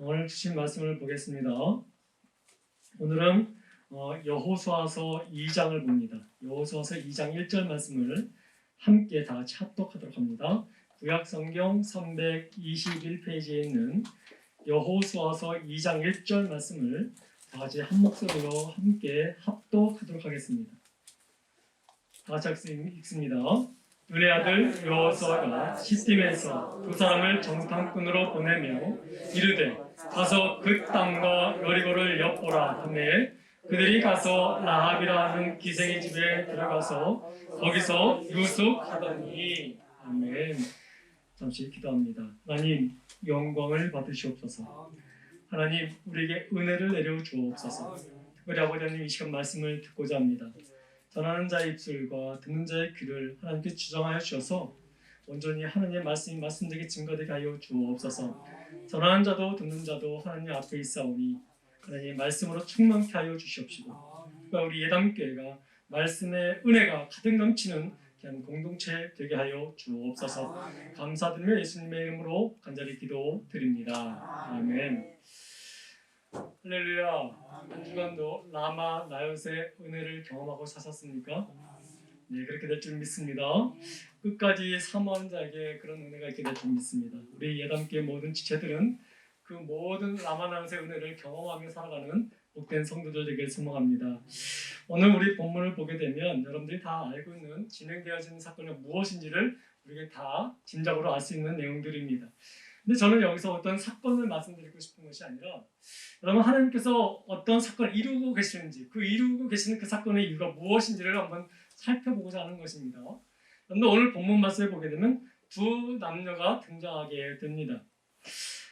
오늘 주신 말씀을 보겠습니다. 오늘은 여호수아서 2장을 봅니다. 여호수아서 2장 1절 말씀을 함께 다 같이 합독하도록 합니다. 구약성경 321페이지에 있는 여호수아서 2장 1절 말씀을 다 같이 한 목소리로 함께 합독하도록 하겠습니다. 다 같이 읽습니다. 눈의 아들 여호수아가 시팀에서 두 사람을 정탐꾼으로 보내며 이르되 가서 그 땅과 여리고를 엿보라 하매 그들이 가서 라합이라 하는 기생의 집에 들어가서 거기서 유숙하더니. 아멘. 잠시 기도합니다. 하나님 영광을 받으시옵소서. 하나님 우리에게 은혜를 내려 주옵소서. 특별히 아버지 하나님 이 시간 말씀을 듣고자 합니다. 전하는 자의 입술과 듣는 자의 귀를 하나님께 주장하여 주셔서 온전히 하나님의 말씀이 말씀되게 증거되게 하여 주옵소서. 전하는 자도 듣는 자도 하나님 앞에 있사오니 하나님의 말씀으로 충만케 하여 주시옵시고 우리 예담교회가 말씀의 은혜가 가득 넘치는 공동체 되게 하여 주옵소서. 감사드리며 예수님의 이름으로 간절히 기도드립니다. 아멘. 할렐루야. 한 주간도 라마 나요스의 은혜를 경험하고 사셨습니까? 네, 그렇게 될 줄 믿습니다. 끝까지 사모하는 자에게 그런 은혜가 있게 될 줄 믿습니다. 우리 예담교회 모든 지체들은 그 모든 라마 나요스의 은혜를 경험하며 살아가는 복된 성도들 되길 소망합니다. 오늘 우리 본문을 보게 되면 여러분들이 다 알고 있는 진행되어지는 사건이 무엇인지를 우리가 다 짐작으로 알 수 있는 내용들입니다. 근데 저는 여기서 어떤 사건을 말씀드리고 싶은 것이 아니라 여러분 하나님께서 어떤 사건을 이루고 계시는지 그 이루고 계시는 그 사건의 이유가 무엇인지를 한번 살펴보고자 하는 것입니다. 그런데 오늘 본문 말씀을 보게 되면 두 남녀가 등장하게 됩니다.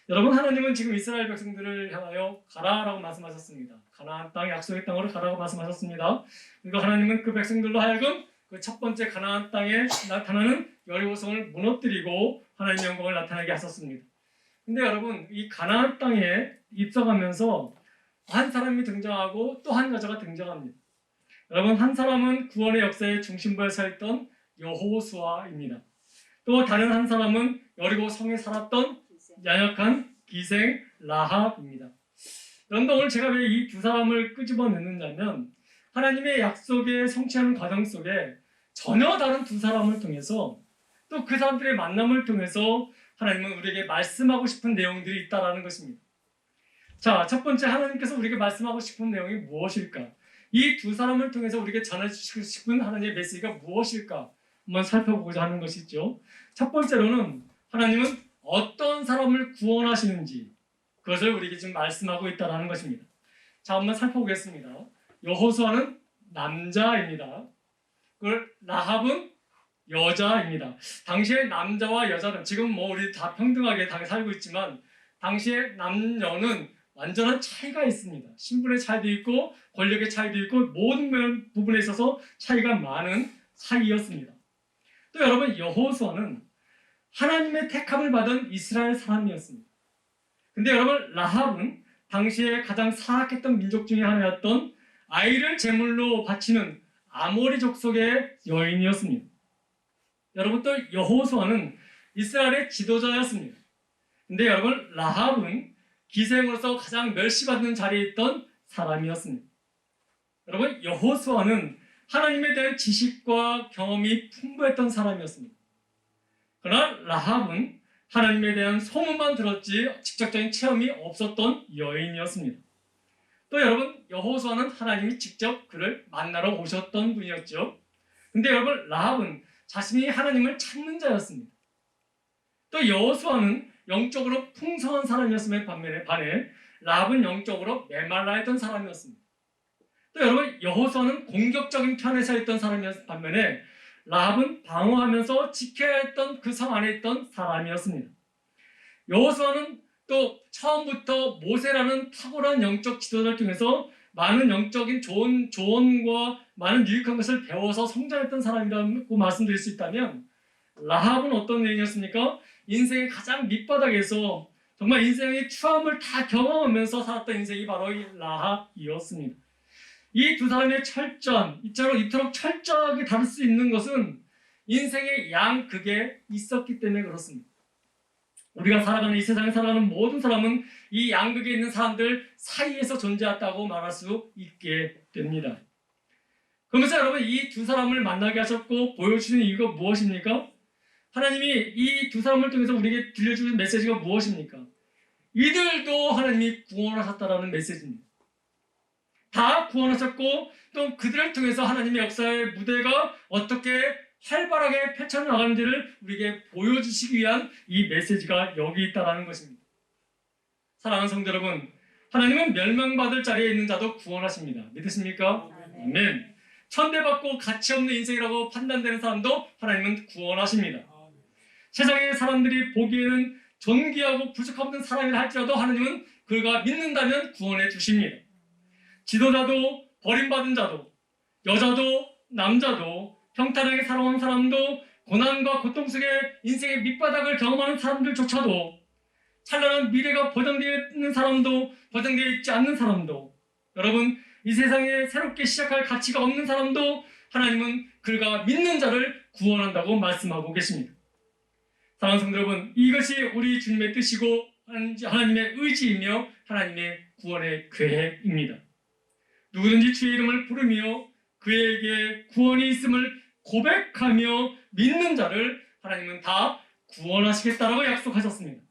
여러분 하나님은 지금 이스라엘 백성들을 향하여 가라라고 말씀하셨습니다. 가나안 땅 약속의 땅으로 가라고 말씀하셨습니다. 그리고 하나님은 그 백성들로 하여금 그 첫 번째 가나안 땅에 나타나는 여리고성을 무너뜨리고 하나님의 영광을 나타나게 하셨습니다. 근데 여러분 이 가나안 땅에 입성하면서 한 사람이 등장하고 또 한 여자가 등장합니다. 여러분 한 사람은 구원의 역사의 중심부에 서 있던 여호수아입니다. 또 다른 한 사람은 여리고 성에 살았던 연약한 기생 라합입니다. 그런데 오늘 제가 왜 이 두 사람을 끄집어내느냐면 하나님의 약속의 성취하는 과정 속에 전혀 다른 두 사람을 통해서 또 그 사람들의 만남을 통해서 하나님은 우리에게 말씀하고 싶은 내용들이 있다는 것입니다. 자, 첫 번째 하나님께서 우리에게 말씀하고 싶은 내용이 무엇일까? 이 두 사람을 통해서 우리에게 전해주시고 싶은 하나님의 메시지가 무엇일까? 한번 살펴보고자 하는 것이죠. 첫 번째로는 하나님은 어떤 사람을 구원하시는지 그것을 우리에게 지금 말씀하고 있다는 것입니다. 자, 한번 살펴보겠습니다. 여호수아는 남자입니다. 그걸 라합은 여자입니다. 당시의 남자와 여자는 지금 우리 다 평등하게 다 살고 있지만 당시의 남녀는 완전한 차이가 있습니다. 신분의 차이도 있고 권력의 차이도 있고 모든 부분에 있어서 차이가 많은 사이였습니다. 또 여러분 여호수아는 하나님의 택함을 받은 이스라엘 사람이었습니다. 근데 여러분 라합은 당시에 가장 사악했던 민족 중에 하나였던 아이를 제물로 바치는 아모리 족속의 여인이었습니다. 여러분 또 여호수아는 이스라엘의 지도자였습니다. 근데 여러분 라합은 기생으로서 가장 멸시받는 자리에 있던 사람이었습니다. 여러분 여호수아는 하나님에 대한 지식과 경험이 풍부했던 사람이었습니다. 그러나 라합은 하나님에 대한 소문만 들었지 직접적인 체험이 없었던 여인이었습니다. 또 여러분 여호수아는 하나님이 직접 그를 만나러 오셨던 분이었죠. 근데 여러분 라합은 자신이 하나님을 찾는 자였습니다. 또 여호수아는 영적으로 풍성한 사람이었음에 반해 라합은 영적으로 메말라 있던 사람이었습니다. 또 여러분 여호수아는 공격적인 편에 서 있던 사람이었 반면에 라합은 방어하면서 지켜야 했던 그 성 안에 있던 사람이었습니다. 여호수아는 또 처음부터 모세라는 탁월한 영적 지도자를 통해서 많은 영적인 조언과 많은 유익한 것을 배워서 성장했던 사람이라고 말씀드릴 수 있다면 라합은 어떤 여인이었습니까? 인생의 가장 밑바닥에서 정말 인생의 추함을 다 경험하면서 살았던 인생이 바로 이 라합이었습니다. 이 두 사람의 철저한, 이토록 철저하게 다룰 수 있는 것은 인생의 양극에 있었기 때문에 그렇습니다. 우리가 살아가는 이 세상에 살아가는 모든 사람은 이 양극에 있는 사람들 사이에서 존재했다고 말할 수 있게 됩니다. 그러면서 여러분, 이 두 사람을 만나게 하셨고 보여주시는 이유가 무엇입니까? 하나님이 이 두 사람을 통해서 우리에게 들려주는 메시지가 무엇입니까? 이들도 하나님이 구원하셨다라는 메시지입니다. 다 구원하셨고 또 그들을 통해서 하나님의 역사의 무대가 어떻게 활발하게 펼쳐나가는지를 우리에게 보여주시기 위한 이 메시지가 여기 있다는 것입니다. 사랑하는 성도 여러분, 하나님은 멸망받을 자리에 있는 자도 구원하십니다. 믿으십니까? 아멘. 천대받고 가치 없는 인생이라고 판단되는 사람도 하나님은 구원하십니다. 세상의 사람들이 보기에는 존귀하고 부족없는 사람이라 할지라도 하나님은 그가 믿는다면 구원해 주십니다. 지도자도 버림받은 자도 여자도 남자도 평탄하게 살아온 사람도 고난과 고통 속에 인생의 밑바닥을 경험하는 사람들조차도 찬란한 미래가 보장되어 있는 사람도 보장되어 있지 않는 사람도 여러분 이 세상에 새롭게 시작할 가치가 없는 사람도 하나님은 그가 믿는 자를 구원한다고 말씀하고 계십니다. 사랑하는 성도 여러분, 이것이 우리 주님의 뜻이고 하나님의 의지이며 하나님의 구원의 계획입니다. 누구든지 주의 이름을 부르며 그에게 구원이 있음을 고백하며 믿는 자를 하나님은 다 구원하시겠다라고 약속하셨습니다.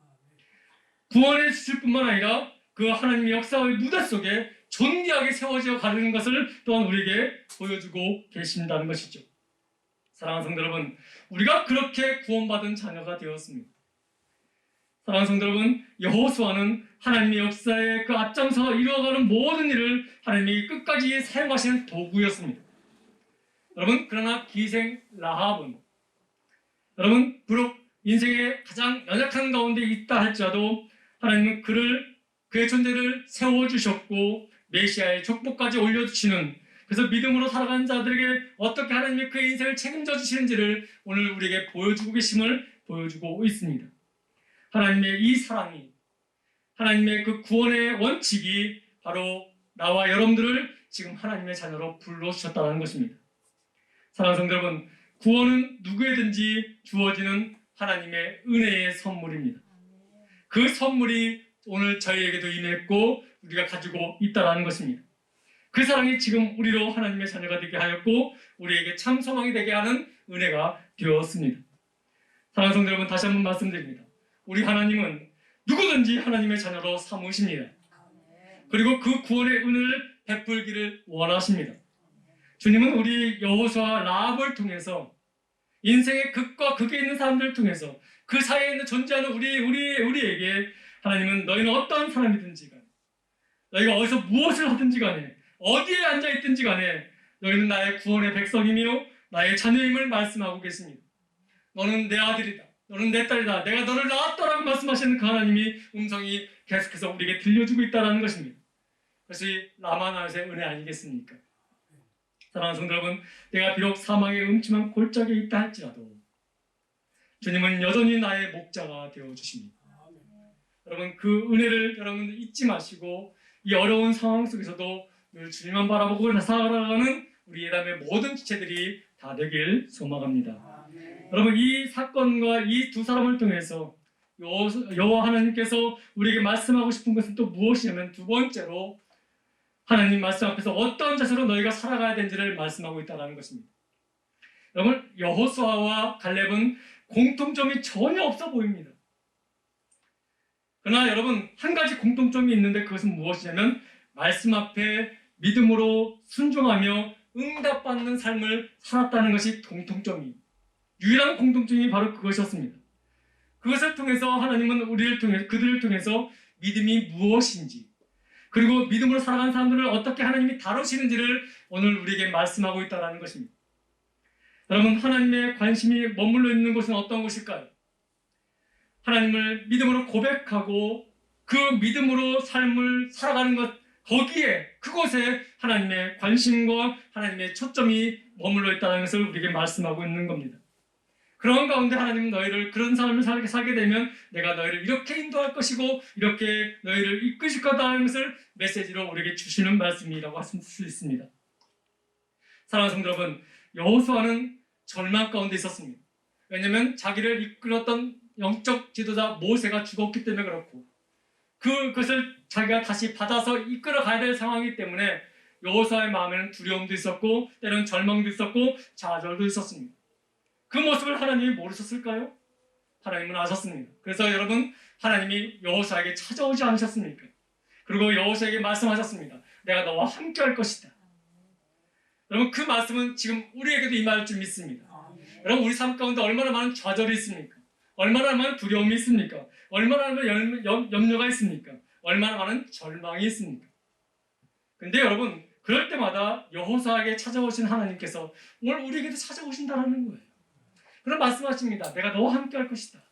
구원해 주실 뿐만 아니라 그 하나님의 역사의 무대 속에 존귀하게 세워져 가는 것을 또한 우리에게 보여주고 계신다는 것이죠. 사랑하는 성도 여러분, 우리가 그렇게 구원받은 자녀가 되었습니다. 사랑하는 성도 여러분, 여호수아는 하나님의 역사에 그 앞장서 이루어가는 모든 일을 하나님이 끝까지 사용하시는 도구였습니다. 여러분, 그러나 기생 라합은 여러분, 비록 인생의 가장 연약한 가운데 있다 할지라도 하나님은 그의 존재를 세워주셨고 메시아의 족보까지 올려주시는, 그래서 믿음으로 살아가는 자들에게 어떻게 하나님이 그의 인생을 책임져 주시는지를 오늘 우리에게 보여주고 계심을 보여주고 있습니다. 하나님의 이 사랑이, 하나님의 그 구원의 원칙이 바로 나와 여러분들을 지금 하나님의 자녀로 불러주셨다는 것입니다. 사랑하는 성도 여러분, 구원은 누구에든지 주어지는 하나님의 은혜의 선물입니다. 그 선물이 오늘 저희에게도 임했고 우리가 가지고 있다는 것입니다. 그 사랑이 지금 우리로 하나님의 자녀가 되게 하였고 우리에게 참 소망이 되게 하는 은혜가 되었습니다. 사랑하는 성도 여러분, 다시 한번 말씀드립니다. 우리 하나님은 누구든지 하나님의 자녀로 삼으십니다. 그리고 그 구원의 은혜를 베풀기를 원하십니다. 주님은 우리 여호수아 라합을 통해서 인생의 극과 극에 있는 사람들을 통해서 그 사이에 있는 존재하는 우리에게 하나님은 너희는 어떠한 사람이든지 간에 너희가 어디서 무엇을 하든지 간에 어디에 앉아있든지 간에 너희는 나의 구원의 백성이며 나의 자녀임을 말씀하고 계십니다. 너는 내 아들이다. 너는 내 딸이다. 내가 너를 낳았다라고 말씀하시는 그 하나님이 음성이 계속해서 우리에게 들려주고 있다는 것입니다. 그것이 라마나의 은혜 아니겠습니까? 사랑하는 성도 여러분, 내가 비록 사망의 음침한 골짜기에 있다 할지라도 주님은 여전히 나의 목자가 되어주십니다. 여러분, 그 은혜를 여러분 잊지 마시고 이 어려운 상황 속에서도 늘 주님만 바라보고 살아가는 우리 예담의 모든 지체들이 다 되길 소망합니다. 여러분, 이 사건과 이 두 사람을 통해서 여호와 하나님께서 우리에게 말씀하고 싶은 것은 또 무엇이냐면 두 번째로 하나님 말씀 앞에서 어떤 자세로 너희가 살아가야 되는지를 말씀하고 있다는 것입니다. 여러분, 여호수아와 갈렙은 공통점이 전혀 없어 보입니다. 그러나 여러분, 한 가지 공통점이 있는데 그것은 무엇이냐면 말씀 앞에 믿음으로 순종하며 응답받는 삶을 살았다는 것이 공통점이, 유일한 공통점이 바로 그것이었습니다. 그것을 통해서 하나님은 그들을 통해서 믿음이 무엇인지, 그리고 믿음으로 살아가는 사람들을 어떻게 하나님이 다루시는지를 오늘 우리에게 말씀하고 있다는 것입니다. 여러분, 하나님의 관심이 머물러 있는 곳은 어떤 곳일까요? 하나님을 믿음으로 고백하고 그 믿음으로 삶을 살아가는 것, 거기에, 그곳에 하나님의 관심과 하나님의 초점이 머물러 있다는 것을 우리에게 말씀하고 있는 겁니다. 그런 가운데 하나님은 너희를 그런 삶을 살게 되면 내가 너희를 이렇게 인도할 것이고 이렇게 너희를 이끄실 거다라는 것을 메시지로 우리에게 주시는 말씀이라고 할 수 있습니다. 사랑하는 성도 여러분, 여호수아는 절망 가운데 있었습니다. 왜냐하면 자기를 이끌었던 영적 지도자 모세가 죽었기 때문에 그렇고 그것을 자기가 다시 받아서 이끌어 가야 될 상황이기 때문에 여호수아의 마음에는 두려움도 있었고 때로는 절망도 있었고 좌절도 있었습니다. 그 모습을 하나님이 모르셨을까요? 하나님은 아셨습니다. 그래서 여러분, 하나님이 여호수아에게 찾아오지 않으셨습니까? 그리고 여호수아에게 말씀하셨습니다. 내가 너와 함께 할 것이다. 여러분, 그 말씀은 지금 우리에게도 임할 줄 믿습니다. 여러분, 우리 삶 가운데 얼마나 많은 좌절이 있습니까? 얼마나 많은 두려움이 있습니까? 얼마나 많은 염려가 있습니까? 얼마나 많은 절망이 있습니까? 근데 여러분, 그럴 때마다 여호수아에게 찾아오신 하나님께서 오늘 우리에게도 찾아오신다는 거예요. 그런 말씀하십니다. 내가 너와 함께 할 것이다.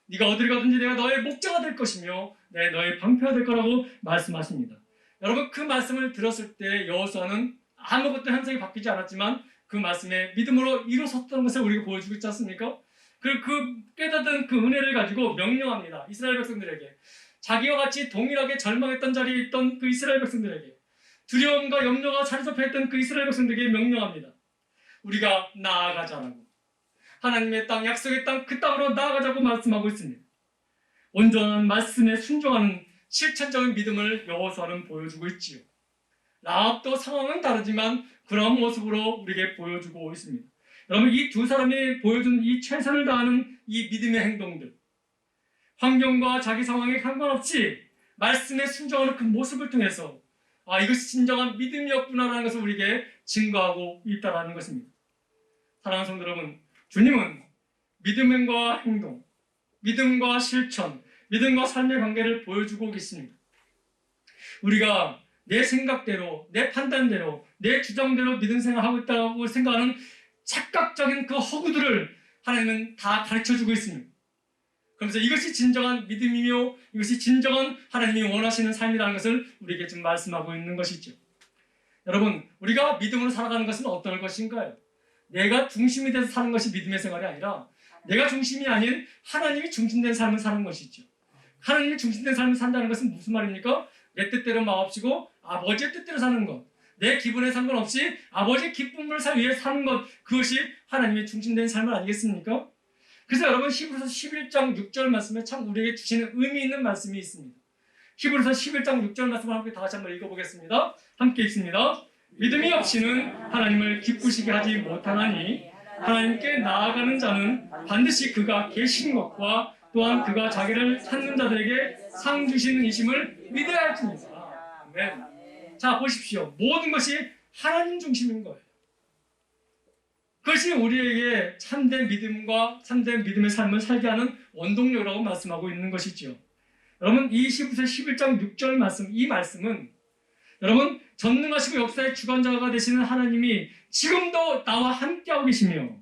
네가 어디를 가든지 내가 너의 목자가 될 것이며 내 너의 방패가 될 거라고 말씀하십니다. 여러분, 그 말씀을 들었을 때 여호수아는 아무것도 현상이 바뀌지 않았지만 그 말씀에 믿음으로 일어섰던 것을 우리가 보여주고 있지 않습니까? 그 깨닫은 그 은혜를 가지고 명령합니다. 이스라엘 백성들에게, 자기와 같이 동일하게 절망했던 자리에 있던 그 이스라엘 백성들에게, 두려움과 염려가 자리 잡혀 있던 그 이스라엘 백성들에게 명령합니다. 우리가 나아가자라고. 하나님의 땅, 약속의 땅, 그 땅으로 나아가자고 말씀하고 있습니다. 온전한 말씀에 순종하는 실천적인 믿음을 여호수아는 보여주고 있지요. 라합도 상황은 다르지만 그런 모습으로 우리에게 보여주고 있습니다. 여러분, 이 두 사람이 보여준 이 최선을 다하는 이 믿음의 행동들, 환경과 자기 상황에 상관없이 말씀에 순종하는 그 모습을 통해서 이것이 진정한 믿음이었구나라는 것을 우리에게 증거하고 있다는 것입니다. 사랑하는 성도 여러분, 주님은 믿음과 행동, 믿음과 실천, 믿음과 삶의 관계를 보여주고 계십니다. 우리가 내 생각대로, 내 판단대로, 내 주장대로 믿음 생활하고 있다고 생각하는 착각적인 그 허구들을 하나님은 다 가르쳐주고 있습니다. 그러면서 이것이 진정한 믿음이며 이것이 진정한 하나님이 원하시는 삶이라는 것을 우리에게 지금 말씀하고 있는 것이죠. 여러분, 우리가 믿음으로 살아가는 것은 어떤 것인가요? 내가 중심이 돼서 사는 것이 믿음의 생활이 아니라 내가 중심이 아닌 하나님이 중심된 삶을 사는 것이죠. 하나님이 중심된 삶을 산다는 것은 무슨 말입니까? 내 뜻대로 마옵시고 아버지의 뜻대로 사는 것, 내 기분에 상관없이 아버지의 기쁨을 위해 사는 것, 그것이 하나님의 중심된 삶은 아니겠습니까? 그래서 여러분, 히브리서 11장 6절 말씀에 참 우리에게 주시는 의미 있는 말씀이 있습니다. 히브리서 11장 6절 말씀을 함께 다시 한번 읽어보겠습니다. 함께 읽습니다. 믿음이 없이는 하나님을 기쁘시게 하지 못하나니 하나님께 나아가는 자는 반드시 그가 계신 것과 또한 그가 자기를 찾는 자들에게 상 주시는 이심을 믿어야 할지니라. 아멘. 자, 보십시오. 모든 것이 하나님 중심인 거예요. 그것이 우리에게 참된 믿음과 참된 믿음의 삶을 살게 하는 원동력이라고 말씀하고 있는 것이죠. 여러분, 이 히브리서 11장 6절 말씀, 이 말씀은 여러분, 전능하시고 역사의 주관자가 되시는 하나님이 지금도 나와 함께하고 계시며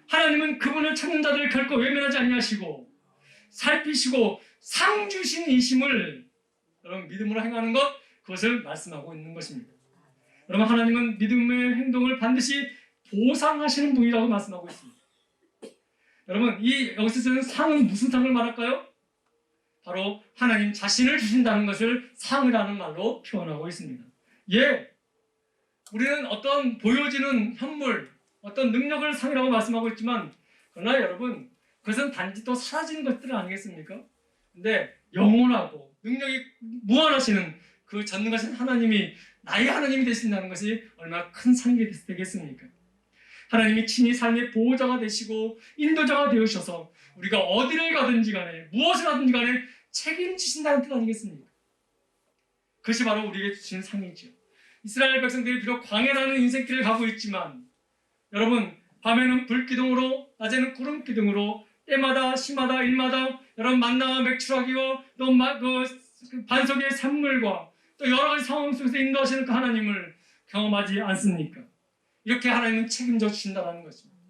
하나님은 그분을 찾는 자들을 결코 외면하지 아니하시고 살피시고 상 주신 이심을 여러분 믿음으로 행하는 것, 그것을 말씀하고 있는 것입니다. 여러분, 하나님은 믿음의 행동을 반드시 보상하시는 분이라고 말씀하고 있습니다. 여러분, 여기서 쓰는 상은 무슨 상을 말할까요? 바로 하나님 자신을 주신다는 것을 상이라는 말로 표현하고 있습니다. 우리는 어떤 보여지는 현물, 어떤 능력을 상이라고 말씀하고 있지만, 그러나 여러분, 그것은 단지 또 사라지는 것들 아니겠습니까? 근데 영원하고 능력이 무한하시는 그 전능하신 하나님이 나의 하나님이 되신다는 것이 얼마나 큰 상이 되겠습니까? 하나님이 친히 삶의 보호자가 되시고 인도자가 되으셔서 우리가 어디를 가든지 간에 무엇을 하든지 간에 책임지신다는 뜻 아니겠습니까? 그것이 바로 우리에게 주신 상이죠. 이스라엘 백성들이 비록 광야라는 인생길을 가고 있지만 여러분, 밤에는 불기둥으로, 낮에는 구름기둥으로, 때마다 시마다 일마다 여러분 만나와 맥추라기와 또 그 반석의 산물과 또 여러 가지 상황 속에서 인도하시는 그 하나님을 경험하지 않습니까? 이렇게 하나님은 책임져 주신다는 것입니다.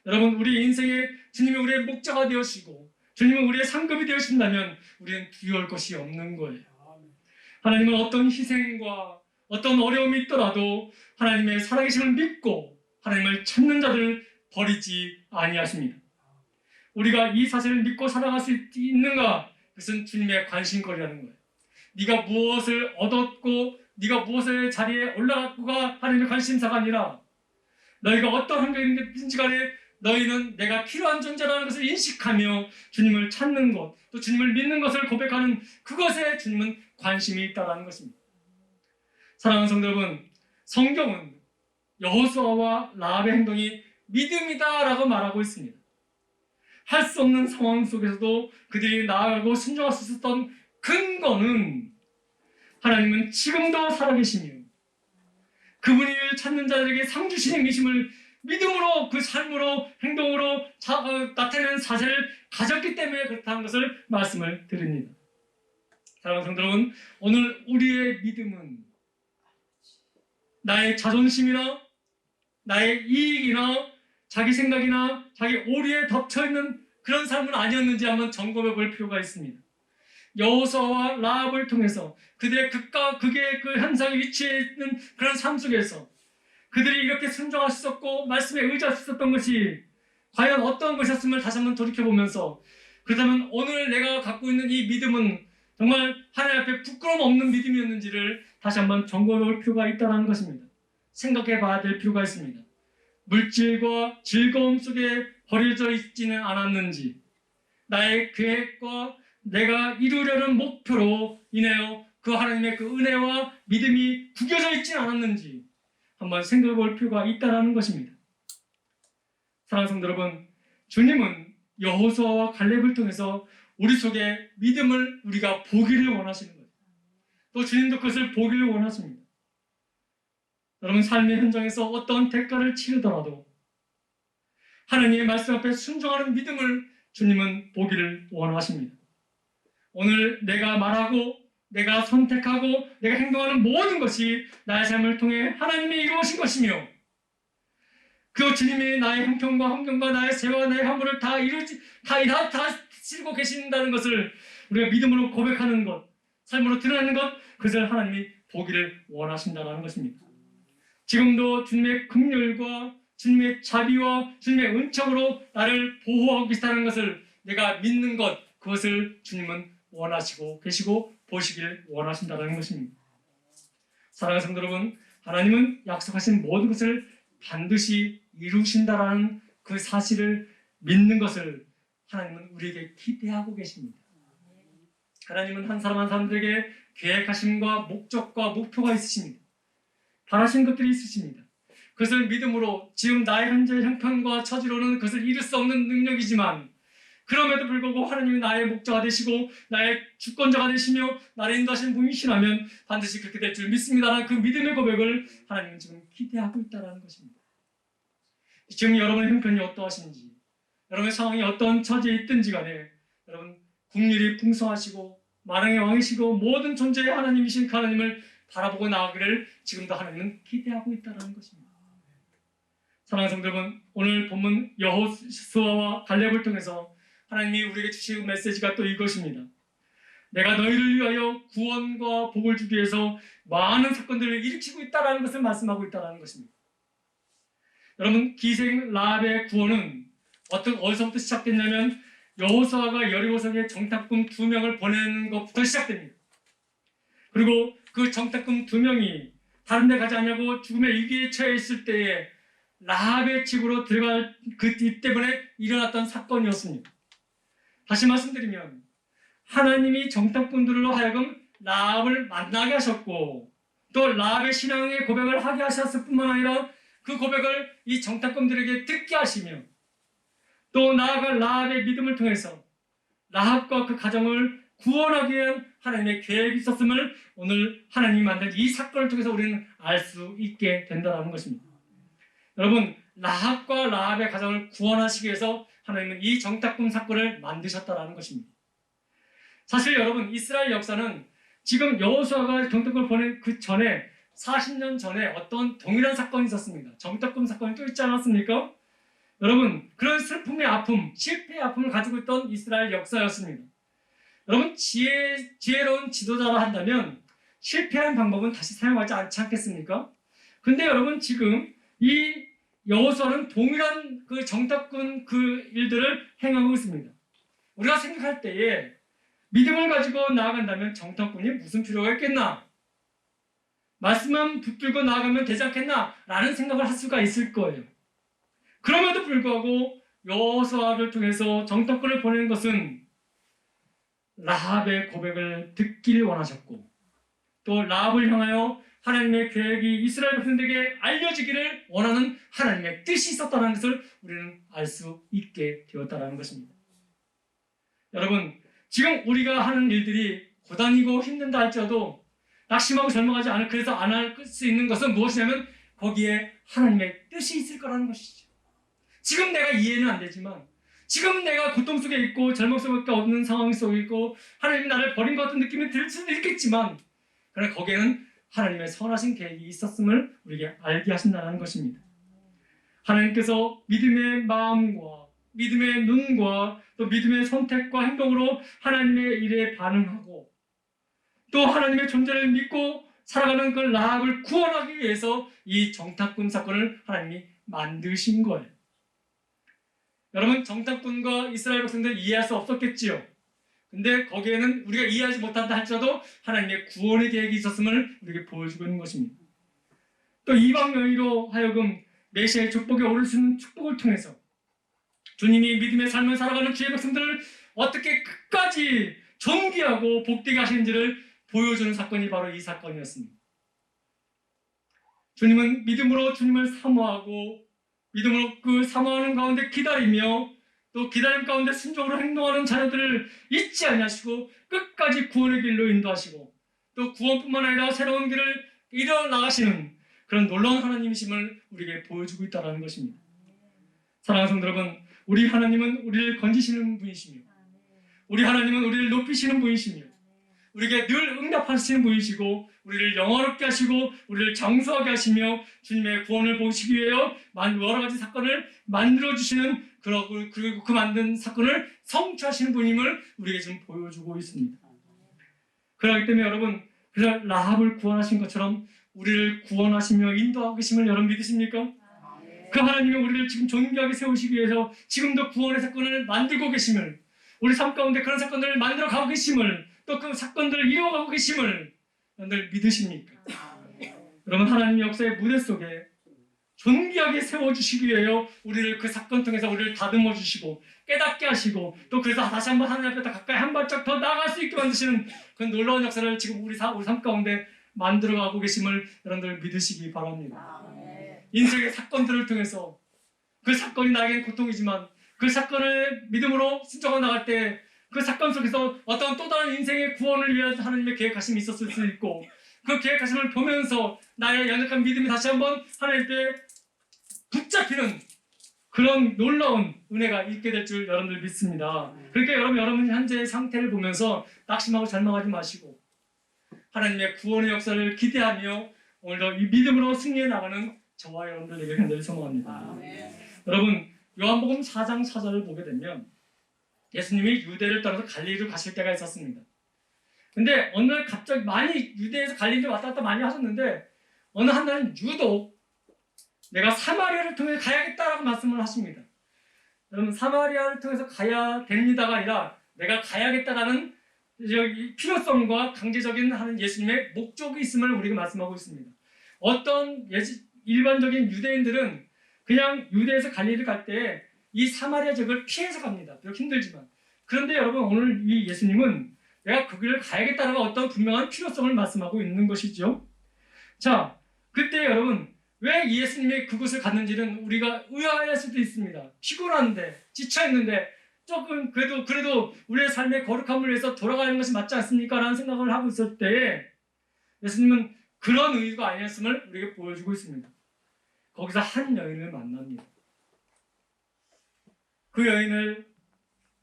여러분, 우리 인생에 주님이 우리의 목자가 되어주시고 주님은 우리의 상급이 되어주신다면 우리는 두려울 것이 없는 거예요. 하나님은 어떤 희생과 어떤 어려움이 있더라도 하나님의 살아계심을 믿고 하나님을 찾는 자들을 버리지 아니하십니다. 우리가 이 사실을 믿고 살아갈 수 있는가? 그것은 주님의 관심거리라는 거예요. 네가 무엇을 얻었고 네가 무엇의 자리에 올라갔고가 하나님의 관심사가 아니라 너희가 어떤 환경이든지 간에 너희는 내가 필요한 존재라는 것을 인식하며 주님을 찾는 것, 또 주님을 믿는 것을 고백하는 그것에 주님은 관심이 있다는 것입니다. 사랑하는 성도 여러분, 성경은 여호수아와 라합의 행동이 믿음이다라고 말하고 있습니다. 할 수 없는 상황 속에서도 그들이 나아가고 순종할 수 있었던 근거는 하나님은 지금도 살아계시며 그분을 찾는 자들에게 상 주신 행위심을 믿음으로 그 삶으로 행동으로 나타내는 사실을 가졌기 때문에 그렇다는 것을 말씀을 드립니다. 사랑하는 성도 여러분, 오늘 우리의 믿음은 나의 자존심이나 나의 이익이나 자기 생각이나 자기 오리에 덮쳐있는 그런 삶은 아니었는지 한번 점검해 볼 필요가 있습니다. 여호수아와 라합을 통해서 그들의 극과 극의 그 현상에 위치해 있는 그런 삶 속에서 그들이 이렇게 순종할 수 있었고 말씀에 의지할 수 있었던 것이 과연 어떤 것이었음을 다시 한번 돌이켜보면서, 그렇다면 오늘 내가 갖고 있는 이 믿음은 정말 하나님 앞에 부끄러움 없는 믿음이었는지를 다시 한번 점검해 볼 필요가 있다는 것입니다. 생각해 봐야 될 필요가 있습니다. 물질과 즐거움 속에 버려져 있지는 않았는지, 나의 계획과 내가 이루려는 목표로 인하여 그 하나님의 그 은혜와 믿음이 구겨져 있지는 않았는지 한번 생각해 볼 필요가 있다는 것입니다. 사랑하는 성도 여러분, 주님은 여호수아와 갈렙을 통해서 우리 속에 믿음을 우리가 보기를 원하시는 거예요. 또 주님도 그것을 보기를 원하십니다. 여러분, 삶의 현장에서 어떤 대가를 치르더라도 하나님의 말씀 앞에 순종하는 믿음을 주님은 보기를 원하십니다. 오늘 내가 말하고 내가 선택하고 내가 행동하는 모든 것이 나의 삶을 통해 하나님이 이루어진 것이며, 그 주님이 나의 형편과 환경과 나의 세와 나의 화물을 다 치르고 계신다는 것을 우리가 믿음으로 고백하는 것, 삶으로 드러내는 것, 그것을 하나님이 보기를 원하신다는 것입니다. 지금도 주님의 긍휼과 주님의 자비와 주님의 은총으로 나를 보호하고 계시다는 것을 내가 믿는 것, 그것을 주님은 원하시고 계시고 보시길 원하신다는 것입니다. 사랑하는 성도 여러분, 하나님은 약속하신 모든 것을 반드시 이루신다라는 그 사실을 믿는 것을 하나님은 우리에게 기대하고 계십니다. 하나님은 한 사람 한 사람들에게 계획하심과 목적과 목표가 있으십니다. 바라신 것들이 있으십니다. 그것을 믿음으로 지금 나의 현재 형편과 처지로는 그것을 이룰 수 없는 능력이지만, 그럼에도 불구하고 하나님이 나의 목자가 되시고 나의 주권자가 되시며 나를 인도하시는 분이시라면 반드시 그렇게 될 줄 믿습니다라는 그 믿음의 고백을 하나님은 지금 기대하고 있다는 것입니다. 지금 여러분의 형편이 어떠하신지, 여러분의 상황이 어떤 처지에 있든지 간에 여러분 국률이 풍성하시고 만왕의 왕이시고 모든 존재의 하나님이신 그 하나님을 바라보고 나아가기를 지금도 하나님은 기대하고 있다는 것입니다. 사랑하는 성도 여러분, 오늘 본문 여호수아와 갈렙을 통해서 하나님이 우리에게 주시는 메시지가 또 이것입니다. 내가 너희를 위하여 구원과 복을 주기 위해서 많은 사건들을 일으키고 있다는 것을 말씀하고 있다는 것입니다. 여러분, 기생 라합의 구원은 어디서부터 시작됐냐면 여호수아가 여리고성에 정탐꾼 2명을 보내는 것부터 시작됩니다. 그리고 그 정탐꾼 2명이 다른 데 가지 않냐고 죽음의 위기에 처해 있을 때에 라합의 집으로 들어갈 그 일 때문에 일어났던 사건이었습니다. 다시 말씀드리면 하나님이 정탐꾼들로 하여금 라합을 만나게 하셨고 또 라합의 신앙의 고백을 하게 하셨을 뿐만 아니라 그 고백을 이 정탐꾼들에게 듣게 하시며 또 나아가 라합의 믿음을 통해서 라합과 그 가정을 구원하기 위한 하나님의 계획이 있었음을 오늘 하나님이 만든 이 사건을 통해서 우리는 알 수 있게 된다는 것입니다. 여러분, 라합과 라합의 가정을 구원하시기 위해서 하나님은 이 정탐꾼 사건을 만드셨다는 것입니다. 사실 여러분, 이스라엘 역사는 지금 여호수아가 정탐꾼을 보낸 그 전에 40년 전에 어떤 동일한 사건이 있었습니다. 정탐꾼 사건이 또 있지 않았습니까? 여러분, 그런 슬픔의 아픔, 실패의 아픔을 가지고 있던 이스라엘 역사였습니다. 여러분, 지혜로운 지도자라 한다면 실패한 방법은 다시 사용하지 않지 않겠습니까? 근데 여러분, 지금 이 여호수아는 동일한 그 정탐꾼 그 일들을 행하고 있습니다. 우리가 생각할 때에 믿음을 가지고 나아간다면 정탐꾼이 무슨 필요가 있겠나? 말씀만 붙들고 나아가면 되지 않겠나? 라는 생각을 할 수가 있을 거예요. 그럼에도 불구하고 여호수아를 통해서 정탐꾼을 보내는 것은 라합의 고백을 듣기를 원하셨고, 또 라합을 향하여 하나님의 계획이 이스라엘 백성들에게 알려지기를 원하는 하나님의 뜻이 있었다는 것을 우리는 알 수 있게 되었다는 것입니다. 여러분, 지금 우리가 하는 일들이 고단이고 힘든다 할지라도 낙심하고 절망하지 않을, 그래서 안 할 수 있는 것은 무엇이냐면 거기에 하나님의 뜻이 있을 거라는 것이죠. 지금 내가 이해는 안 되지만, 지금 내가 고통 속에 있고 절망 속에 없는 상황 속에 있고 하나님이 나를 버린 것 같은 느낌이 들 수도 있겠지만, 그러나 거기에는 하나님의 선하신 계획이 있었음을 우리에게 알게 하신다는 것입니다. 하나님께서 믿음의 마음과 믿음의 눈과 또 믿음의 선택과 행동으로 하나님의 일에 반응하고, 또 하나님의 존재를 믿고 살아가는 그 라합을 구원하기 위해서 이 정탐꾼 사건을 하나님이 만드신 거예요. 여러분, 정탐꾼과 이스라엘 백성들 이해할 수 없었겠지요. 근데 거기에는 우리가 이해하지 못한다 할지라도 하나님의 구원의 계획이 있었음을 우리에게 보여주고 있는 것입니다. 또 이방 여인으로 하여금 메시아의 축복에 오를 수 있는 축복을 통해서 주님이 믿음의 삶을 살아가는 주의 백성들을 어떻게 끝까지 존귀하고 복되게 하시는지를 보여주는 사건이 바로 이 사건이었습니다. 주님은 믿음으로 주님을 사모하고 믿음으로 그 사모하는 가운데 기다리며 또 기다림 가운데 순종으로 행동하는 자녀들을 잊지 아니하시고 끝까지 구원의 길로 인도하시고 또 구원뿐만 아니라 새로운 길을 이뤄나가시는 그런 놀라운 하나님이심을 우리에게 보여주고 있다는 것입니다. 사랑하는 성도 여러분, 우리 하나님은 우리를 건지시는 분이시며 우리 하나님은 우리를 높이시는 분이시며 우리에게 늘 응답하시는 분이시고 우리를 영화롭게 하시고 우리를 장수하게 하시며 주님의 구원을 보시기 위하여 여러 가지 사건을 만들어주시는, 그리고 그 만든 사건을 성취하시는 분임을 우리에게 지금 보여주고 있습니다. 그렇기 때문에 여러분, 그래서 라합을 구원하신 것처럼 우리를 구원하시며 인도하고 계심을 여러분 믿으십니까? 그 하나님이 우리를 지금 존귀하게 세우시기 위해서 지금도 구원의 사건을 만들고 계심을, 우리 삶 가운데 그런 사건들을 만들어 가고 계심을, 또 그 사건들을 이루어가고 계심을 여러분들 믿으십니까? 여러분, 하나님의 역사의 무대 속에 존귀하게 세워주시기 위하여 우리를 그 사건 통해서 우리를 다듬어 주시고 깨닫게 하시고 또 그래서 다시 한번 하나님 앞에 더 가까이 한 발짝 더 나아갈 수 있게 만드시는 그 놀라운 역사를 지금 우리 삶 가운데 만들어가고 계심을 여러분들 믿으시기 바랍니다. 인생의 사건들을 통해서 그 사건이 나에게는 고통이지만 그 사건을 믿음으로 순종해 나갈 때 그 사건 속에서 어떤 또 다른 인생의 구원을 위해서 하나님의 계획하심이 있었을 수 있고 그 계획하심을 보면서 나의 연약한 믿음이 다시 한번 하나님께 붙잡히는 그런 놀라운 은혜가 있게 될 줄 여러분들 믿습니다. 그러니까 여러분 현재의 상태를 보면서 낙심하고 절망하지 마시고 하나님의 구원의 역사를 기대하며 오늘도 이 믿음으로 승리해 나가는 저와 여러분들에게 간절히 소망합니다. 여러분, 요한복음 4장 4절을 보게 되면 예수님이 유대를 떠나서 갈릴리로 가실 때가 있었습니다. 근데 어느 날 갑자기 많이 유대에서 갈릴리로 왔다 갔다 많이 하셨는데 어느 한 날은 유독 내가 사마리아를 통해 가야겠다라고 말씀을 하십니다. 여러분, 사마리아를 통해서 가야 됩니다가 아니라 내가 가야겠다라는 필요성과 강제적인 하는 예수님의 목적이 있음을 우리가 말씀하고 있습니다. 어떤 일반적인 유대인들은 그냥 유대에서 갈릴리를 갈 때 이 사마리아 지역을 피해서 갑니다. 비록 힘들지만. 그런데 여러분, 오늘 이 예수님은 내가 그 길을 가야겠다라는 어떤 분명한 필요성을 말씀하고 있는 것이죠. 자, 그때 여러분, 왜 예수님이 그곳을 갔는지는 우리가 의아할 수도 있습니다. 피곤한데, 지쳐있는데 조금 그래도 우리의 삶의 거룩함을 위해서 돌아가는 것이 맞지 않습니까? 라는 생각을 하고 있을 때에 예수님은 그런 의도가 아니었음을 우리에게 보여주고 있습니다. 거기서 한 여인을 만납니다. 그 여인을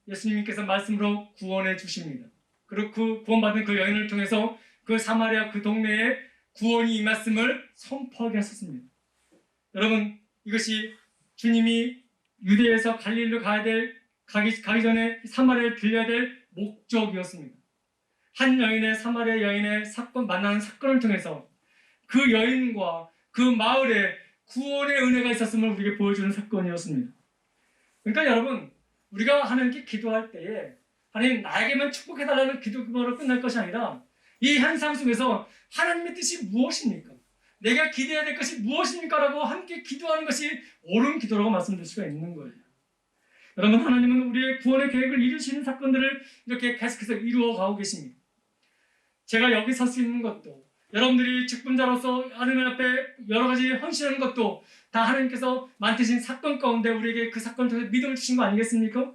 예수님께서 말씀으로 구원해 주십니다. 그리고 그 구원받은 그 여인을 통해서 그 사마리아 그 동네에 구원이 임했음을 선포하게 하셨습니다. 여러분, 이것이 주님이 유대에서 갈릴리로 가기 전에 사마리아를 들려야 될 목적이었습니다. 한 여인의 사마리아 여인의 만나는 사건을 통해서 그 여인과 그 마을에 구원의 은혜가 있었음을 우리에게 보여주는 사건이었습니다. 그러니까 여러분, 우리가 하나님께 기도할 때에 하나님 나에게만 축복해달라는 기도로 끝날 것이 아니라 이 현상 속에서 하나님의 뜻이 무엇입니까? 내가 기도해야 될 것이 무엇입니까? 라고 함께 기도하는 것이 옳은 기도라고 말씀드릴 수가 있는 거예요. 여러분, 하나님은 우리의 구원의 계획을 이루시는 사건들을 이렇게 계속해서 이루어가고 계십니다. 제가 여기 설 수 있는 것도, 여러분들이 직분자로서 하나님 앞에 여러 가지 헌신하는 것도 다 하나님께서 만드신 사건 가운데 우리에게 그 사건을 통해서 믿음을 주신 거 아니겠습니까?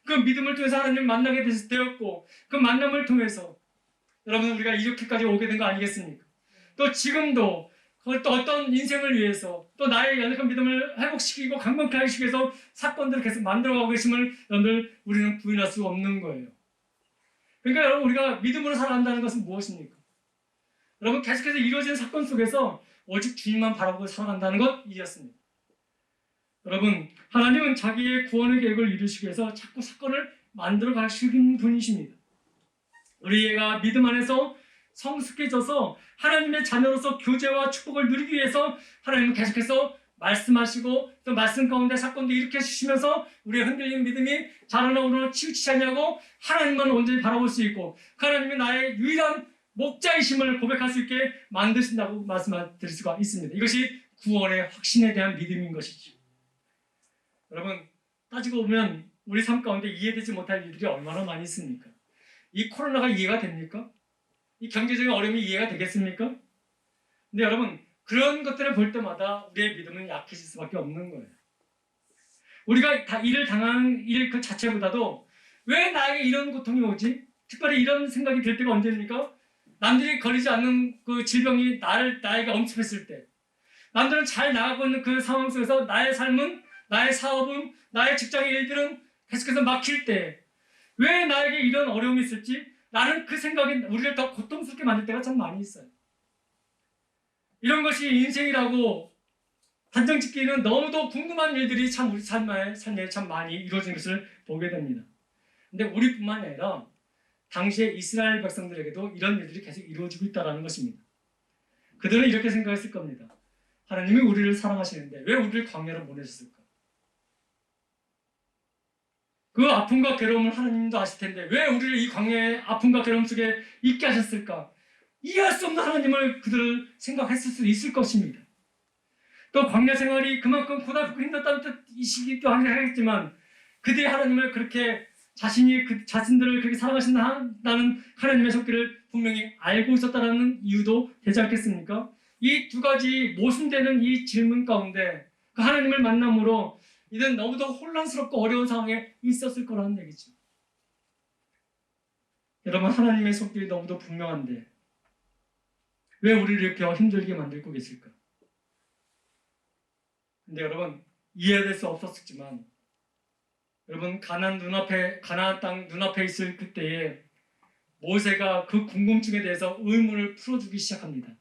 그 믿음을 통해서 하나님을 만나게 되었고, 그 만남을 통해서 여러분 우리가 이렇게까지 오게 된 거 아니겠습니까? 또 지금도 그걸 또 어떤 인생을 위해서 또 나의 연약한 믿음을 회복시키고 강건케 하시기 위해서 사건들을 계속 만들어가고 계심을 여러분들 우리는 부인할 수 없는 거예요. 그러니까 여러분, 우리가 믿음으로 살아간다는 것은 무엇입니까? 여러분, 계속해서 이루어지는 사건 속에서 오직 주님만 바라보고 살아간다는 것 이었습니다. 여러분, 하나님은 자기의 구원의 계획을 이루시기 위해서 자꾸 사건을 만들어 가시는 분이십니다. 우리가 믿음 안에서 성숙해져서 하나님의 자녀로서 교제와 축복을 누리기 위해서 하나님은 계속해서 말씀하시고 또 말씀 가운데 사건도 일으켜 주시면서 우리의 흔들린 믿음이 자라나 오르나 치우치지 않냐고 하나님만 온전히 바라볼 수 있고 하나님이 나의 유일한 목자이심을 고백할 수 있게 만드신다고 말씀드릴 수가 있습니다. 이것이 구원의 확신에 대한 믿음인 것이죠. 여러분, 따지고 보면 우리 삶 가운데 이해되지 못할 일들이 얼마나 많이 있습니까? 이 코로나가 이해가 됩니까? 이 경제적인 어려움이 이해가 되겠습니까? 근데 여러분, 그런 것들을 볼 때마다 우리의 믿음은 약해질 수밖에 없는 거예요. 우리가 다 일을 당하는 일 그 자체보다도 왜 나에게 이런 고통이 오지? 특별히 이런 생각이 들 때가 언제입니까? 남들이 거리지 않는 그 질병이 나에게 엄습했을 때, 남들은 잘 나가고 있는 그 상황 속에서 나의 삶은, 나의 사업은, 나의 직장의 일들은 계속해서 막힐 때 왜 나에게 이런 어려움이 있을지 나는 그 생각이 우리를 더 고통스럽게 만들 때가 참 많이 있어요. 이런 것이 인생이라고 단정 짓기는 너무도 궁금한 일들이 참 우리 삶에 참 많이 이루어진 것을 보게 됩니다. 근데 우리뿐만 아니라 당시에 이스라엘 백성들에게도 이런 일들이 계속 이루어지고 있다는 것입니다. 그들은 이렇게 생각했을 겁니다. 하나님이 우리를 사랑하시는데 왜 우리를 광야로 보내셨을까? 그 아픔과 괴로움을 하나님도 아실 텐데 왜 우리를 이 광야의 아픔과 괴로움 속에 있게 하셨을까? 이해할 수 없는 하나님을 그들을 생각했을 수 있을 것입니다. 또 광야 생활이 그만큼 고달프고 힘들다는 뜻이기도 하겠지만 그들이 하나님을 그렇게 자신들을 그렇게 사랑하신다는 하나님의 속기를 분명히 알고 있었다는 이유도 되지 않겠습니까? 이 두 가지 모순되는 이 질문 가운데 그 하나님을 만남으로 이들은 너무도 혼란스럽고 어려운 상황에 있었을 거라는 얘기죠. 여러분, 하나님의 속길이 너무도 분명한데 왜 우리를 이렇게 힘들게 만들고 계실까? 근데 여러분, 이해될 수 없었지만 여러분, 가나안 땅 눈앞에 있을 그때에 모세가 그 궁금증에 대해서 의문을 풀어주기 시작합니다.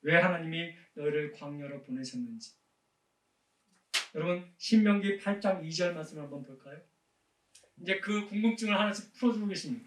왜 하나님이 너희를 광야로 보내셨는지. 여러분, 신명기 8장 2절 말씀을 한번 볼까요? 이제 그 궁금증을 하나씩 풀어주고 계십니다.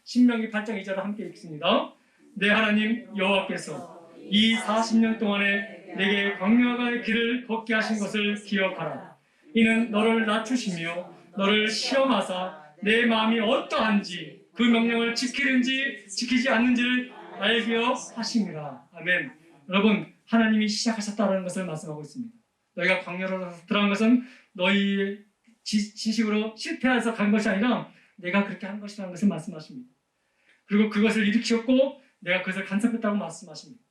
신명기 8장 2절을 함께 읽습니다. 내 하나님 여호와께서 이 40년 동안에 내게 광야의 길을 걷게 하신 것을 기억하라. 이는 너를 낮추시며 너를 시험하사 내 마음이 어떠한지 그 명령을 지키는지 지키지 않는지를 알게 하심이라. 아멘. 여러분, 하나님이 시작하셨다는 것을 말씀하고 있습니다. 너희가 광야로 들어간 것은 너희의 지식으로 실패해서 간 것이 아니라 내가 그렇게 한 것이라는 것을 말씀하십니다. 그리고 그것을 일으키셨고 내가 그것을 간섭했다고 말씀하십니다.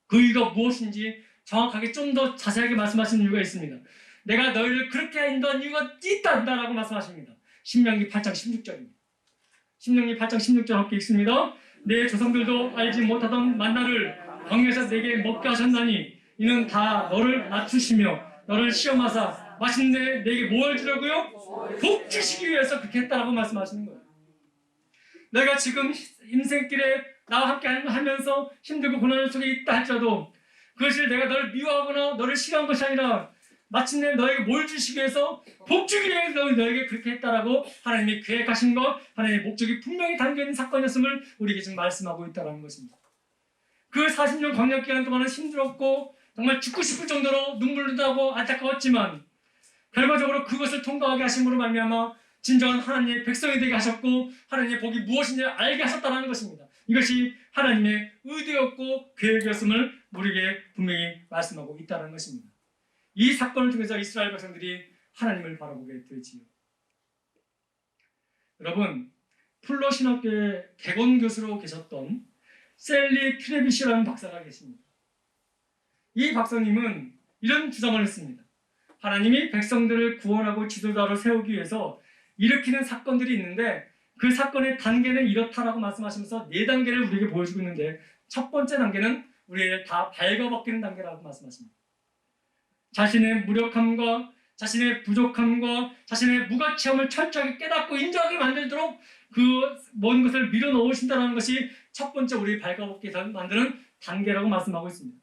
그 이유가 무엇인지 정확하게 좀 더 자세하게 말씀하시는 이유가 있습니다. 내가 너희를 그렇게 한다는 이유가 있다라고 말씀하십니다. 신명기 8장 16절입니다. 신명기 8장 16절 함께 읽습니다. 내 조상들도 알지 못하던 만나를 광야에서 내게 먹게 하셨나니 이는 다 너를 낮추시며 너를 시험하사 마침내 내게 뭘 주려고요? 복 주시기 위해서 그렇게 했다라고 말씀하시는 거예요. 내가 지금 인생길에 나와 함께 하면서 힘들고 고난 속에 있다 할지라도 그것을 내가 너를 미워하거나 너를 싫어한 것이 아니라 마침내 너에게 뭘 주시기 위해서 복 주기 위해서 너에게 그렇게 했다라고 하나님이 계획하신 것, 하나님의 목적이 분명히 담겨있는 사건이었음을 우리에게 지금 말씀하고 있다는 것입니다. 그 40년 광야 기간 동안은 힘들었고 정말 죽고 싶을 정도로 눈물도 나고 안타까웠지만 결과적으로 그것을 통과하게 하심으로 말미암아 진정한 하나님의 백성이 되게 하셨고 하나님의 복이 무엇인지 알게 하셨다는 것입니다. 이것이 하나님의 의도였고 계획이었음을 우리에게 분명히 말씀하고 있다는 것입니다. 이 사건을 통해서 이스라엘 백성들이 하나님을 바라보게 되지요. 여러분, 풀로 신학교의 개건 교수로 계셨던 셀리 트레비시라는 박사가 계십니다. 이 박사님은 이런 주장을 했습니다. 하나님이 백성들을 구원하고 지도자로 세우기 위해서 일으키는 사건들이 있는데 그 사건의 단계는 이렇다라고 말씀하시면서 4단계를 우리에게 보여주고 있는데 첫 번째 단계는 우리를 다 발가벗기는 단계라고 말씀하십니다. 자신의 무력함과 자신의 부족함과 자신의 무가치함을 철저하게 깨닫고 인정하게 만들도록 그 모든 것을 밀어넣으신다는 것이 첫 번째 우리 발가벗기 만드는 단계라고 말씀하고 있습니다.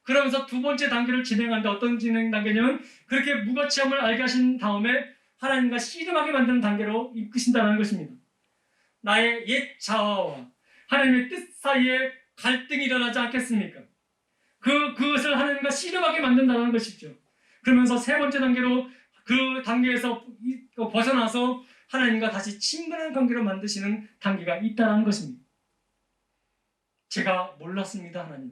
그러면서 두 번째 단계를 진행하는데 어떤 진행 단계냐면 그렇게 무가치함을 알게 하신 다음에 하나님과 씨름하게 만드는 단계로 이끄신다는 것입니다. 나의 옛 자아와 하나님의 뜻 사이에 갈등이 일어나지 않겠습니까? 그것을 하나님과 씨름하게 만든다는 것이죠. 그러면서 세 번째 단계로 그 단계에서 벗어나서 하나님과 다시 친근한 관계로 만드시는 단계가 있다는 것입니다. 제가 몰랐습니다, 하나님.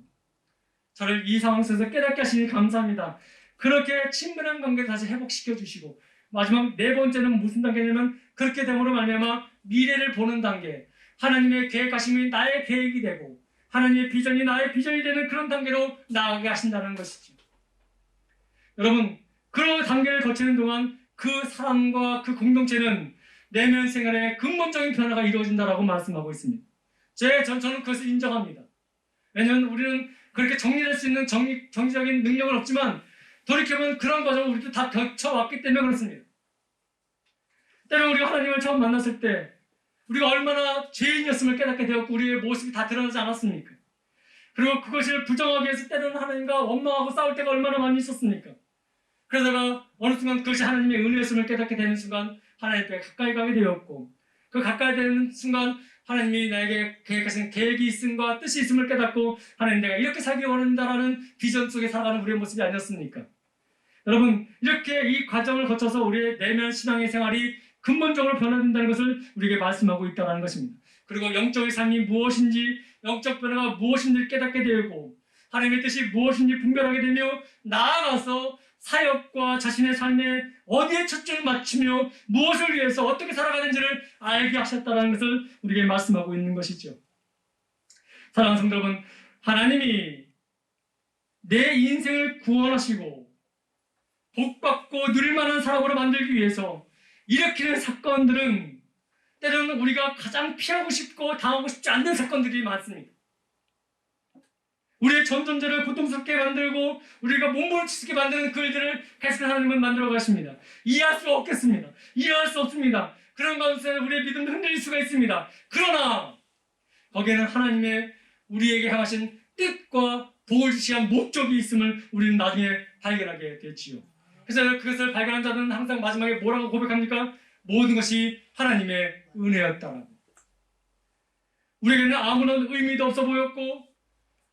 저를 이 상황 속에서 깨닫게 하시니 감사합니다. 그렇게 친근한 관계를 다시 회복시켜 주시고 마지막 네 번째는 무슨 단계냐면 그렇게 됨으로 말미암아 미래를 보는 단계, 하나님의 계획하심이 나의 계획이 되고 하나님의 비전이 나의 비전이 되는 그런 단계로 나아가게 하신다는 것이죠. 여러분, 그 단계를 거치는 동안 그 사람과 그 공동체는 내면 생활에 근본적인 변화가 이루어진다라고 말씀하고 있습니다. 저는 그것을 인정합니다. 왜냐하면 우리는 그렇게 정리할 수 있는 정치적인 능력은 없지만 돌이켜보면 그런 과정을 우리도 다 겪어왔기 때문에 그렇습니다. 때로 우리가 하나님을 처음 만났을 때 우리가 얼마나 죄인이었음을 깨닫게 되었고 우리의 모습이 다 드러나지 않았습니까? 그리고 그것을 부정하기 위해서 때로는 하나님과 원망하고 싸울 때가 얼마나 많이 있었습니까? 그러다가 어느 순간 그것이 하나님의 은혜였음을 깨닫게 되는 순간 하나님께 가까이 가게 되었고 그 가까이 되는 순간 하나님이 나에게 계획하신 계획이 있음과 뜻이 있음을 깨닫고 하나님 내가 이렇게 살기 원한다라는 비전 속에 살아가는 우리의 모습이 아니었습니까? 여러분, 이렇게 이 과정을 거쳐서 우리의 내면 신앙의 생활이 근본적으로 변화된다는 것을 우리에게 말씀하고 있다는 것입니다. 그리고 영적인 삶이 무엇인지, 영적 변화가 무엇인지 깨닫게 되고 하나님의 뜻이 무엇인지 분별하게 되며 나아가서 사역과 자신의 삶에 어디에 초점을 맞추며 무엇을 위해서 어떻게 살아가는지를 알게 하셨다는 것을 우리에게 말씀하고 있는 것이죠. 사랑하는 성도 여러분, 하나님이 내 인생을 구원하시고 복받고 누릴만한 사람으로 만들기 위해서 일으키는 사건들은 때로는 우리가 가장 피하고 싶고 당하고 싶지 않는 사건들이 많습니다. 우리의 전존재를 고통스럽게 만들고 우리가 몸부림치게 만드는 그 일들을 계속 하나님은 만들어 가십니다. 이해할 수 없겠습니다. 이해할 수 없습니다. 그런 가운데 우리의 믿음도 흔들릴 수가 있습니다. 그러나 거기에는 하나님의 우리에게 향하신 뜻과 복을 주시한 목적이 있음을 우리는 나중에 발견하게 되지요. 그래서 그것을 발견한 자는 항상 마지막에 뭐라고 고백합니까? 모든 것이 하나님의 은혜였다라고. 우리에게는 아무런 의미도 없어 보였고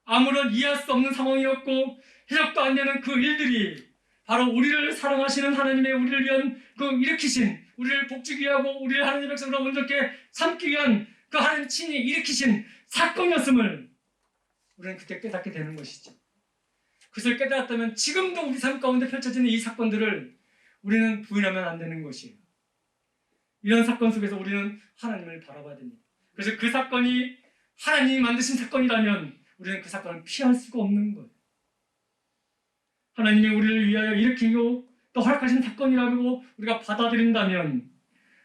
아무런 이해할 수 없는 상황이었고 해석도 안 되는 그 일들이 바로 우리를 사랑하시는 하나님의 우리를 위한 그 일으키신 우리를 복주기 위하고 우리를 하나님의 백성으로 온전케 삼기 위한 그 하나님 친히 일으키신 사건이었음을 우리는 그때 깨닫게 되는 것이죠. 그것을 깨달았다면 지금도 우리 삶 가운데 펼쳐지는 이 사건들을 우리는 부인하면 안 되는 것이에요. 이런 사건 속에서 우리는 하나님을 바라봐야 됩니다. 그래서 그 사건이 하나님이 만드신 사건이라면 우리는 그 사건을 피할 수가 없는 거예요. 하나님이 우리를 위하여 일으키고 또 허락하신 사건이라고 우리가 받아들인다면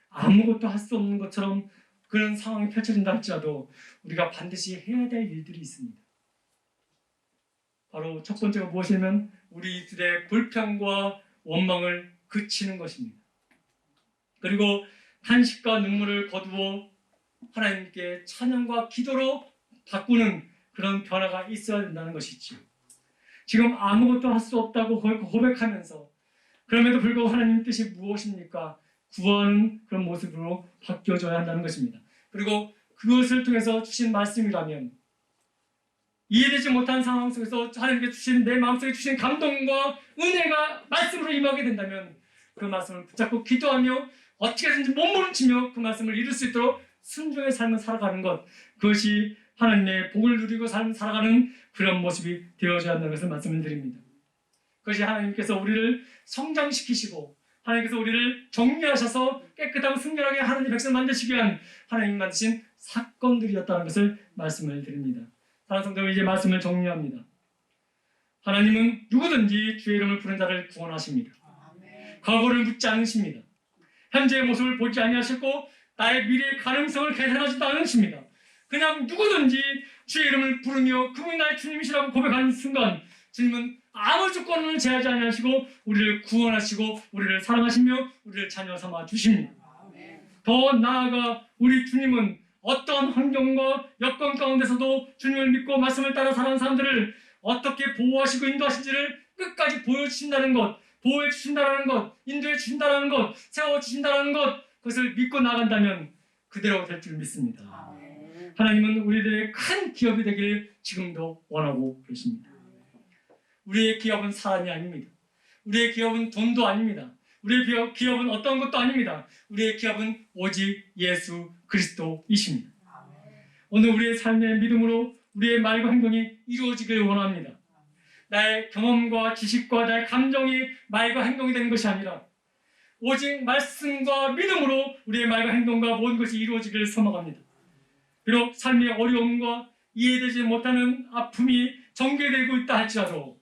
아무것도 할 수 없는 것처럼 그런 상황이 펼쳐진다 할지라도 우리가 반드시 해야 될 일들이 있습니다. 바로 첫 번째가 무엇이냐면 우리들의 불평과 원망을 그치는 것입니다. 그리고 탄식과 눈물을 거두어 하나님께 찬양과 기도로 바꾸는 그런 변화가 있어야 된다는 것이지요. 지금 아무것도 할 수 없다고 고백하면서 그럼에도 불구하고 하나님 뜻이 무엇입니까? 구하는 그런 모습으로 바뀌어져야 한다는 것입니다. 그리고 그것을 통해서 주신 말씀이라면 이해되지 못한 상황 속에서 하나님께 주신 내 마음속에 주신 감동과 은혜가 말씀으로 임하게 된다면 그 말씀을 붙잡고 기도하며 어떻게든지 몸부림치며 그 말씀을 이룰 수 있도록 순종의 삶을 살아가는 것, 그것이 하나님의 복을 누리고 살아가는 그런 모습이 되어져야 한다는 것을 말씀을 드립니다. 그것이 하나님께서 우리를 성장시키시고 하나님께서 우리를 정리하셔서 깨끗하고 순결하게 하나님의 백성을 만드시기 위한 하나님 만드신 사건들이었다는 것을 말씀을 드립니다. 사랑하는 성도들, 이제 말씀을 정리합니다. 하나님은 누구든지 주의 이름을 부른 자를 구원하십니다. 과거를 묻지 않으십니다. 현재의 모습을 보지 아니하시고 나의 미래의 가능성을 계산하지도 않으십니다. 그냥 누구든지 주의 이름을 부르며 그분이 나의 주님이시라고 고백하는 순간 주님은 아무 조건을 제하지 아니하시고 우리를 구원하시고 우리를 사랑하시며 우리를 자녀 삼아 주십니다. 더 나아가 우리 주님은 어떤 환경과 여건 가운데서도 주님을 믿고 말씀을 따라 살아가는 사람들을 어떻게 보호하시고 인도하신지를 끝까지 보여주신다는 것, 보호해 주신다는 것, 인도해 주신다는 것, 세워주신다는 것, 그것을 믿고 나간다면 그대로 될 줄 믿습니다. 하나님은 우리들의 큰 기업이 되기를 지금도 원하고 계십니다. 우리의 기업은 사람이 아닙니다. 우리의 기업은 돈도 아닙니다. 우리의 기업은 어떤 것도 아닙니다. 우리의 기업은 오직 예수 그리스도이십니다. 오늘 우리의 삶의 믿음으로 우리의 말과 행동이 이루어지길 원합니다. 나의 경험과 지식과 나의 감정이 말과 행동이 되는 것이 아니라 오직 말씀과 믿음으로 우리의 말과 행동과 모든 것이 이루어지기를 소망합니다. 비록 삶의 어려움과 이해되지 못하는 아픔이 전개되고 있다 할지라도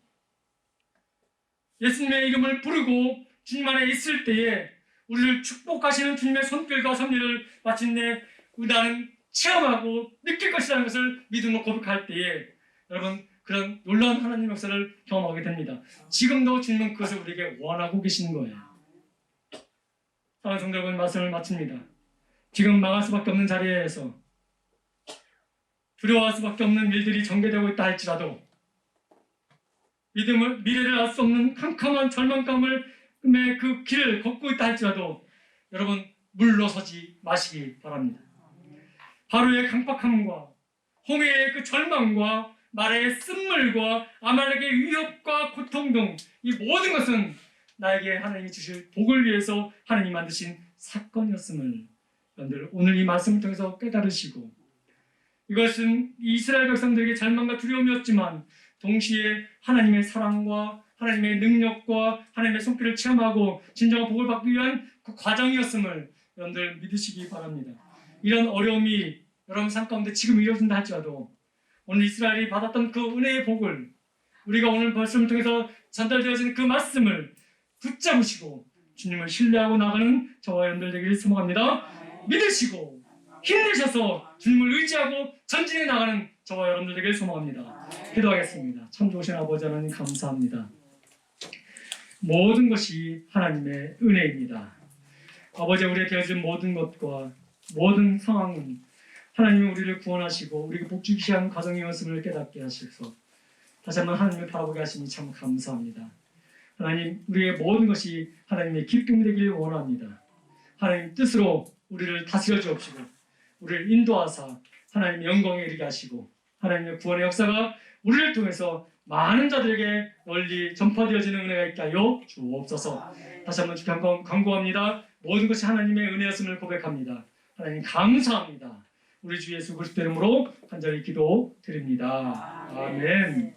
예수님의 이름을 부르고 주님 안에 있을 때에 우리를 축복하시는 주님의 손길과 섭리를 마침내 나는 체험하고 느낄 것이라는 것을 믿음으로 고백할 때에 여러분 그런 놀라운 하나님의 역사를 경험하게 됩니다. 지금도 주님은 그것을 우리에게 원하고 계시는 거예요. 사랑하는 성도 여러분, 말씀을 마칩니다. 지금 망할 수밖에 없는 자리에서 두려워할 수밖에 없는 일들이 전개되고 있다 할지라도 미래를 알 수 없는 캄캄한 절망감을 그 길을 걷고 있다 할지라도 여러분 물러서지 마시기 바랍니다. 바로의 강팍함과 홍해의 그 절망과 말의 쓴물과 아말렉의 위협과 고통 등 이 모든 것은 나에게 하나님이 주실 복을 위해서 하나님이 만드신 사건이었음을 여러분들 오늘 이 말씀을 통해서 깨달으시고 이것은 이스라엘 백성들에게 절망과 두려움이었지만 동시에 하나님의 사랑과 하나님의 능력과 하나님의 손길을 체험하고 진정한 복을 받기 위한 그 과정이었음을 여러분들 믿으시기 바랍니다. 이런 어려움이 여러분 삶 가운데 지금 이루어진다 할지라도 오늘 이스라엘이 받았던 그 은혜의 복을 우리가 오늘 말씀을 통해서 전달되어지는 그 말씀을 붙잡으시고 주님을 신뢰하고 나가는 저와 여러분들 되기를 소망합니다. 믿으시고 힘내셔서 주님을 의지하고 전진해 나가는 저와 여러분들 되기를 소망합니다. 기도하겠습니다. 참 좋으신 아버지 하나님 감사합니다. 모든 것이 하나님의 은혜입니다. 아버지 우리에게 되어진 모든 것과 모든 상황은 하나님이 우리를 구원하시고 우리에게 복주기 위한 과정이었음을 깨닫게 하셔서 다시 한번 하나님을 바라보게 하시니 참 감사합니다. 하나님 우리의 모든 것이 하나님의 기쁨이 되기를 원합니다. 하나님 뜻으로 우리를 다스려 주옵시고 우리를 인도하사 하나님의 영광에 이르게 하시고 하나님의 구원의 역사가 우리를 통해서 많은 자들에게 널리 전파되어지는 은혜가 있게 하여 주옵소서. 다시 한번 주께 간구합니다. 모든 것이 하나님의 은혜였음을 고백합니다. 하나님 감사합니다. 우리 주 예수 그리스도 이름으로 간절히 기도드립니다. 아멘.